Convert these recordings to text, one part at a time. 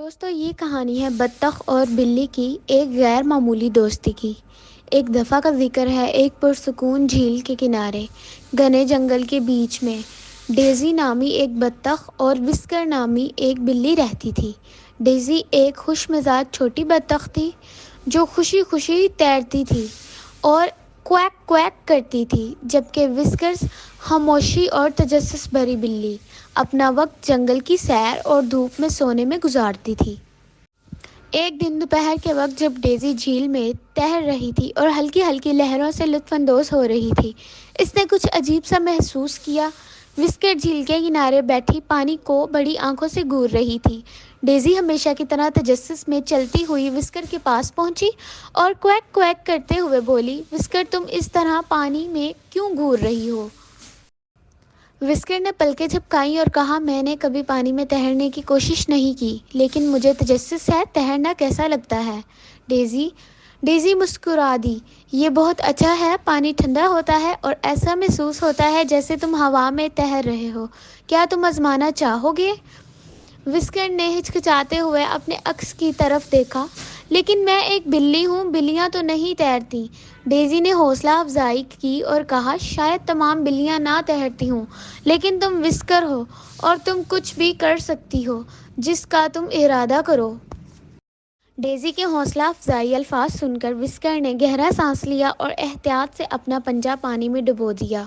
دوستو یہ کہانی ہے بطخ اور بلی کی ایک غیر معمولی دوستی کی۔ ایک دفعہ کا ذکر ہے ایک پرسکون جھیل کے کنارے گھنے جنگل کے بیچ میں ڈیزی نامی ایک بطخ اور وسکر نامی ایک بلی رہتی تھی۔ ڈیزی ایک خوش مزاج چھوٹی بطخ تھی جو خوشی خوشی تیرتی تھی اور کویک کویک کرتی تھی، جبکہ وسکرز خاموشی اور تجسس بھری بلی اپنا وقت جنگل کی سیر اور دھوپ میں سونے میں گزارتی تھی۔ ایک دن دوپہر کے وقت جب ڈیزی جھیل میں تیر رہی تھی اور ہلکی ہلکی لہروں سے لطف اندوز ہو رہی تھی، اس نے کچھ عجیب سا محسوس کیا۔ وسکر جھیل کے کنارے بیٹھی پانی کو بڑی آنکھوں سے گھور رہی تھی۔ ڈیزی ہمیشہ کی طرح تجسس میں چلتی ہوئی وسکر کے پاس پہنچی اور کویک کویک کرتے ہوئے بولی، "وسکر، تم اس طرح پانی میں کیوں گھور رہی ہو؟" وسکر نے پلکیں جھپکائیں اور کہا، "میں نے کبھی پانی میں تیرنے کی کوشش نہیں کی، لیکن مجھے تجسس ہے تیرنا کیسا لگتا ہے۔" ڈیزی مسکرا دی، "یہ بہت اچھا ہے، پانی ٹھنڈا ہوتا ہے اور ایسا محسوس ہوتا ہے جیسے تم ہوا میں تیر رہے ہو۔ کیا تم آزمانا چاہو گے؟" وسکر نے ہچکچاتے ہوئے اپنے عکس کی طرف دیکھا، "لیکن میں ایک بلی ہوں، بلیاں تو نہیں تیرتیں۔" ڈیزی نے حوصلہ افزائی کی اور کہا، "شاید تمام بلیاں نہ تیرتی ہوں، لیکن تم وسکر ہو اور تم کچھ بھی کر سکتی ہو جس کا تم ارادہ کرو۔" ڈیزی کے حوصلہ افزائی الفاظ سن کر وسکر نے گہرا سانس لیا اور احتیاط سے اپنا پنجہ پانی میں ڈبو دیا۔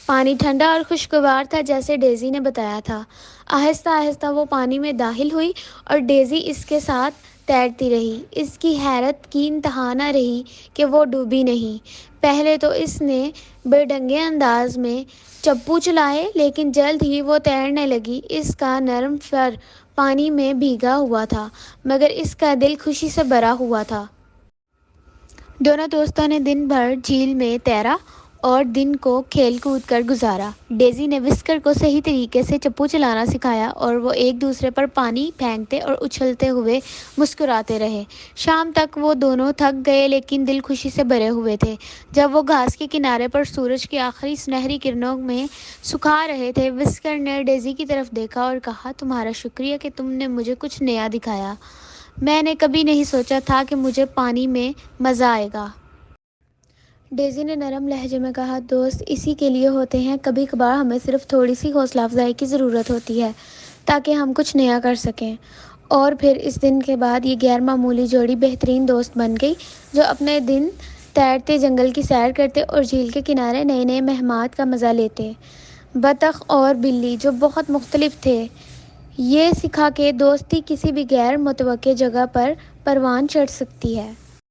پانی ٹھنڈا اور خوشگوار تھا جیسے ڈیزی نے بتایا تھا۔ آہستہ آہستہ وہ پانی میں داخل ہوئی اور ڈیزی اس کے ساتھ تیرتی رہی۔ اس کی حیرت کی انتہا نہ رہی کہ وہ ڈوبی نہیں۔ پہلے تو اس نے بے ڈنگے انداز میں چپو چلائے، لیکن جلد ہی وہ تیرنے لگی۔ اس کا نرم فر پانی میں بھیگا ہوا تھا، مگر اس کا دل خوشی سے بھرا ہوا تھا۔ دونوں دوستوں نے دن بھر جھیل میں تیرا اور دن کو کھیل کود کر گزارا۔ ڈیزی نے وسکر کو صحیح طریقے سے چپو چلانا سکھایا اور وہ ایک دوسرے پر پانی پھینکتے اور اچھلتے ہوئے مسکراتے رہے۔ شام تک وہ دونوں تھک گئے لیکن دل خوشی سے بھرے ہوئے تھے۔ جب وہ گھاس کے کنارے پر سورج کی آخری سنہری کرنوں میں سکھا رہے تھے، وسکر نے ڈیزی کی طرف دیکھا اور کہا، "تمہارا شکریہ کہ تم نے مجھے کچھ نیا دکھایا۔ میں نے کبھی نہیں سوچا تھا کہ مجھے پانی میں مزہ آئے گا۔" ڈیزی نے نرم لہجے میں کہا، "دوست اسی کے لیے ہوتے ہیں۔ کبھی کبھار ہمیں صرف تھوڑی سی حوصلہ افزائی کی ضرورت ہوتی ہے تاکہ ہم کچھ نیا کر سکیں۔" اور پھر اس دن کے بعد یہ غیر معمولی جوڑی بہترین دوست بن گئی، جو اپنے دن تیرتے، جنگل کی سیر کرتے اور جھیل کے کنارے نئے نئے مہمات کا مزہ لیتے۔ بطخ اور بلی جو بہت مختلف تھے، یہ سیکھا کہ دوستی کسی بھی غیر متوقع جگہ پر پروان چڑھ سکتی ہے۔